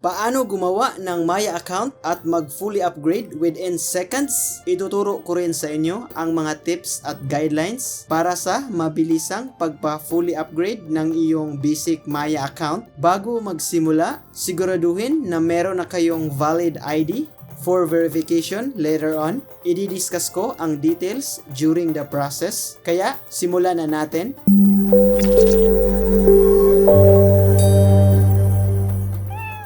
Paano gumawa ng Maya account at mag-fully upgrade within seconds? Ituturo ko rin sa inyo ang mga tips at guidelines para sa mabilisang pagpa-fully upgrade ng iyong basic Maya account. Bago magsimula, siguraduhin na meron na kayong valid ID for verification later on. I-discuss ko ang details during the process. Kaya, simulan na natin.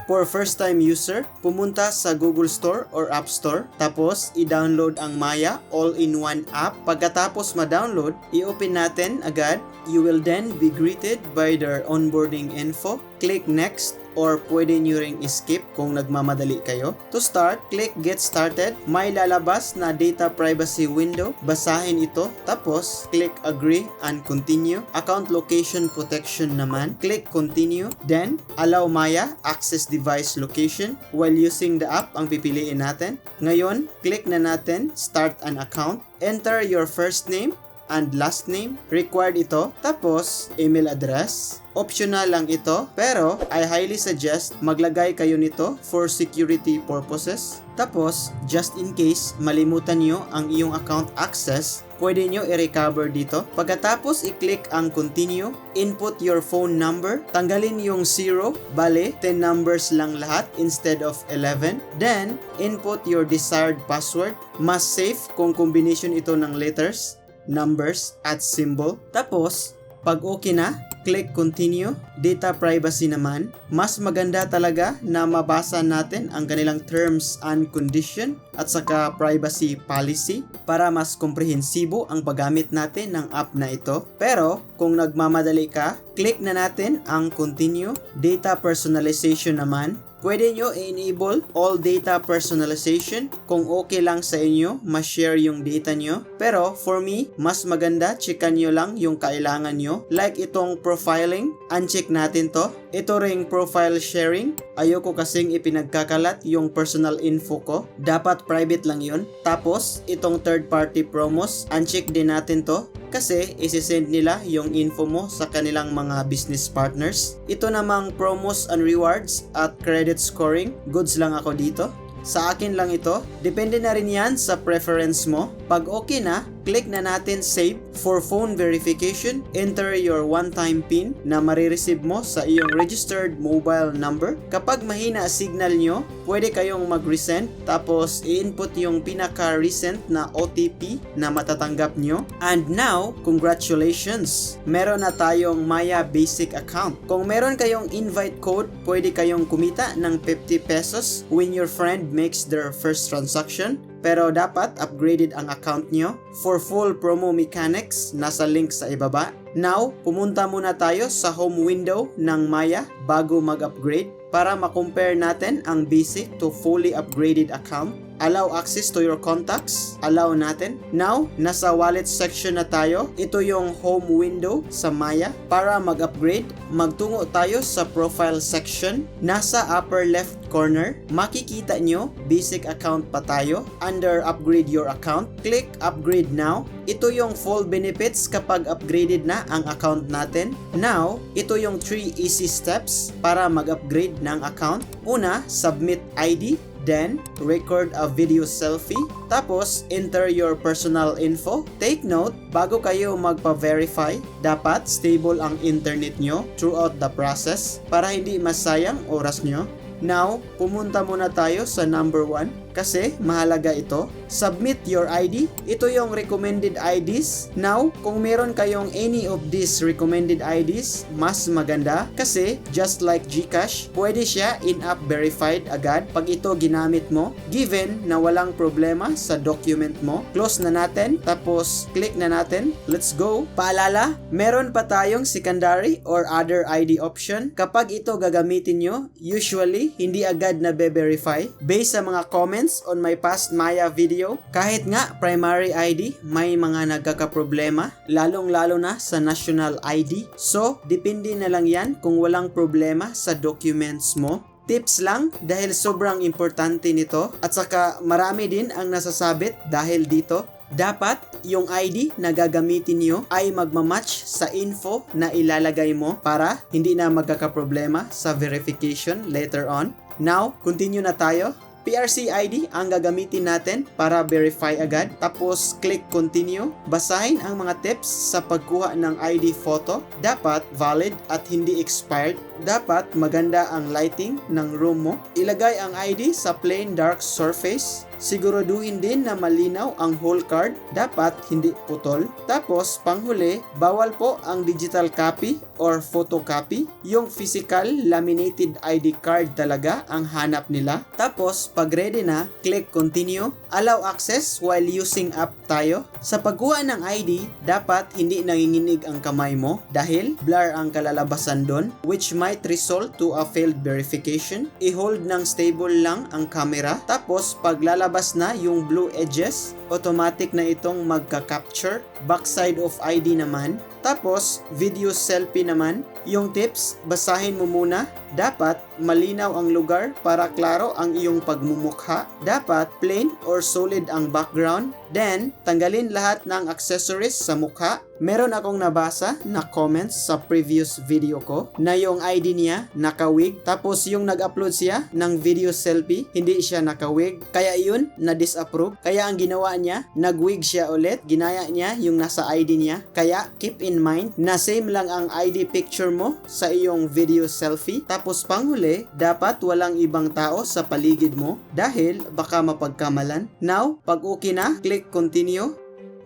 For first-time user, pumunta sa Google Store or App Store, tapos i-download ang Maya all-in-one app. Pagkatapos ma-download, i-open natin agad. You will then be greeted by their onboarding info. Click Next or pwede nyo ring skip kung nagmamadali kayo. To start, click Get Started. May lalabas na data privacy window. Basahin ito. Tapos, click Agree and Continue. Account location protection naman. Click Continue. Then, allow Maya access device location while using the app ang pipiliin natin. Ngayon, click na natin Start an account. Enter your first name and last name. Required ito. Tapos, email address. Optional lang ito, pero I highly suggest maglagay kayo nito for security purposes. Tapos, just in case malimutan nyo ang iyong account access, pwede nyo i-recover dito. Pagkatapos, i-click ang continue. Input your phone number. Tanggalin yung 0. Bale, 10 numbers lang lahat instead of 11. Then, input your desired password. Mas safe kung combination ito ng letters, numbers, at symbol. Tapos, pag okay na, click continue. Data privacy naman, mas maganda talaga na mabasa natin ang kanilang terms and condition at saka privacy policy para mas komprehensibo ang paggamit natin ng app na ito. Pero kung nagmamadali ka, click na natin ang continue. Data personalization naman, pwede nyo i-enable all data personalization kung okay lang sa inyo ma-share yung data nyo. Pero for me, mas maganda checkan nyo lang yung kailangan nyo. Like itong profiling, uncheck natin to. Ito ring profile sharing. Ayoko kasing ipinagkakalat yung personal info ko. Dapat private lang yun. Tapos, itong third party promos, uncheck din natin to. Kasi isi-send nila yung info mo sa kanilang mga business partners. Ito namang promos and rewards at credit scoring, goods lang ako dito. Sa akin lang ito. Depende na rin yan sa preference mo. Pag okay na, click na natin save. For phone verification, enter your one-time PIN na marireceive mo sa iyong registered mobile number. Kapag mahina signal nyo, pwede kayong mag-resend. Tapos, i-input yung pinaka-recent na OTP na matatanggap nyo. And now, congratulations! Meron na tayong Maya Basic account. Kung meron kayong invite code, pwede kayong kumita ng 50 pesos when your friend makes their first transaction. Pero dapat upgraded ang account nyo. For full promo mechanics, nasa link sa ibaba. Now, pumunta muna tayo sa home window ng Maya bago mag-upgrade para ma-compare natin ang basic to fully upgraded account. Allow access to your contacts. Allow natin. Now, nasa wallet section na tayo. Ito yung home window sa Maya. Para mag-upgrade, magtungo tayo sa profile section. Nasa upper left corner, makikita nyo, basic account pa tayo. Under upgrade your account, click upgrade now. Ito yung full benefits kapag upgraded na ang account natin. Now, ito yung 3 easy steps para mag-upgrade ng account. Una, submit ID. Then, record a video selfie. Tapos, enter your personal info. Take note, bago kayo magpa-verify, dapat stable ang internet nyo throughout the process para hindi masayang oras nyo. Now, pumunta muna tayo sa number 1 kasi mahalaga ito. Submit your ID. Ito yung recommended IDs. Now, kung meron kayong any of these recommended IDs, mas maganda kasi just like GCash, pwede siya in-app verified agad pag ito ginamit mo, given na walang problema sa document mo. Close na natin, tapos click na natin. Let's go! Paalala, meron pa tayong secondary or other ID option. Kapag ito gagamitin nyo, usually, hindi agad na be-verify. Based sa mga comments on my past Maya video, kahit nga primary ID, may mga nagkakaproblema, lalong-lalo na sa national ID. So, depende na lang yan kung walang problema sa documents mo. Tips lang dahil sobrang importante nito at saka marami din ang nasasabit dahil dito. Dapat yung ID na gagamitin nyo ay magmamatch sa info na ilalagay mo para hindi na magkakaproblema sa verification later on. Now, continue na tayo. PRC ID ang gagamitin natin para verify agad. Tapos, click continue. Basahin ang mga tips sa pagkuha ng ID photo. Dapat valid at hindi expired. Dapat maganda ang lighting ng room mo. Ilagay ang ID sa plain dark surface. Siguraduhin din na malinaw ang whole card. Dapat hindi putol. Tapos, panghuli, bawal po ang digital copy or photocopy. Yung physical laminated ID card talaga ang hanap nila. Tapos, pag ready na, click continue. Allow access while using app tayo. Sa pagkuha ng ID, dapat hindi nanginginig ang kamay mo dahil blur ang kalalabasan doon, which might result to a failed verification. I-hold ng stable lang ang camera. Tapos, pag lalabas na yung blue edges, automatic na itong magka-capture. Backside of ID naman. Tapos, video selfie naman. Yung tips, basahin mo muna. Dapat malinaw ang lugar para klaro ang iyong pagmumukha. Dapat plain or solid ang background. Then, tanggalin lahat ng accessories sa mukha. Meron akong nabasa na comments sa previous video ko na yung ID niya naka-wig. Tapos yung nag-upload siya ng video selfie, hindi siya naka-wig. Kaya yun, na-disapprove. Kaya ang ginawa niya, nag-wig siya ulit. Ginaya niya yung nasa ID niya. Kaya keep in mind na same lang ang ID picture mo sa iyong video selfie. Tapos panghuli, dapat walang ibang tao sa paligid mo dahil baka mapagkamalan. Now, pag okay na, click continue.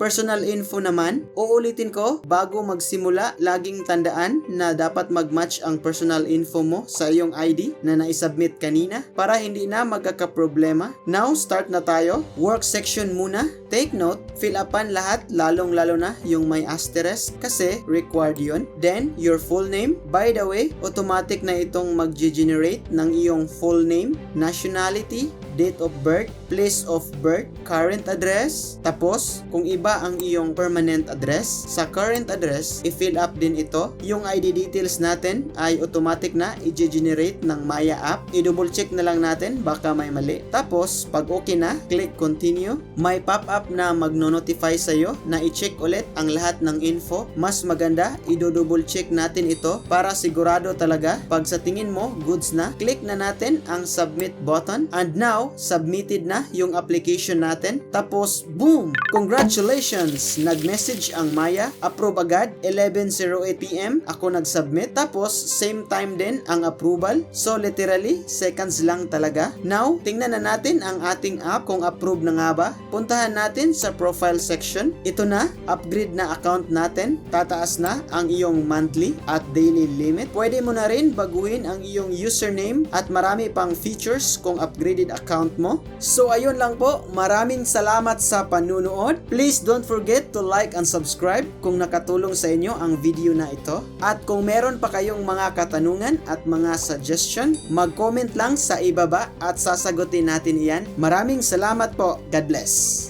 Personal info naman, uulitin ko bago magsimula, laging tandaan na dapat mag-match ang personal info mo sa iyong ID na naisubmit kanina para hindi na magkakaproblema. Now, start na tayo. Work section muna. Take note, fill upan lahat, lalong-lalo na yung may asterisk kasi required yun. Then, your full name. By the way, automatic na itong mag-generate ng iyong full name, nationality, date of birth, place of birth, current address. Tapos, kung iba ang iyong permanent address, sa current address, i-fill up din ito. Yung ID details natin ay automatic na i-generate ng Maya app. I-double check na lang natin, baka may mali. Tapos, pag okay na, click continue. May pop-up na magno-notify sa'yo na i-check ulit ang lahat ng info. Mas maganda, i-double check natin ito para sigurado talaga. Pag sa tingin mo, goods na, click na natin ang submit button. And now, submitted na yung application natin. Tapos, boom! Congratulations! Nag-message ang Maya. Approve agad. 11:08 PM ako nag-submit. Tapos, same time din ang approval. So, literally, seconds lang talaga. Now, tingnan na natin ang ating app kung approve na nga ba. Puntahan natin sa profile section. Ito na, upgrade na account natin. Tataas na ang iyong monthly at daily limit. Pwede mo na rin baguhin ang iyong username at marami pang features kung upgraded account mo. So ayun lang po, maraming salamat sa panunood. Please don't forget to like and subscribe kung nakatulong sa inyo ang video na ito. At kung meron pa kayong mga katanungan at mga suggestion, mag-comment lang sa ibaba at sasagutin natin iyan. Maraming salamat po. God bless.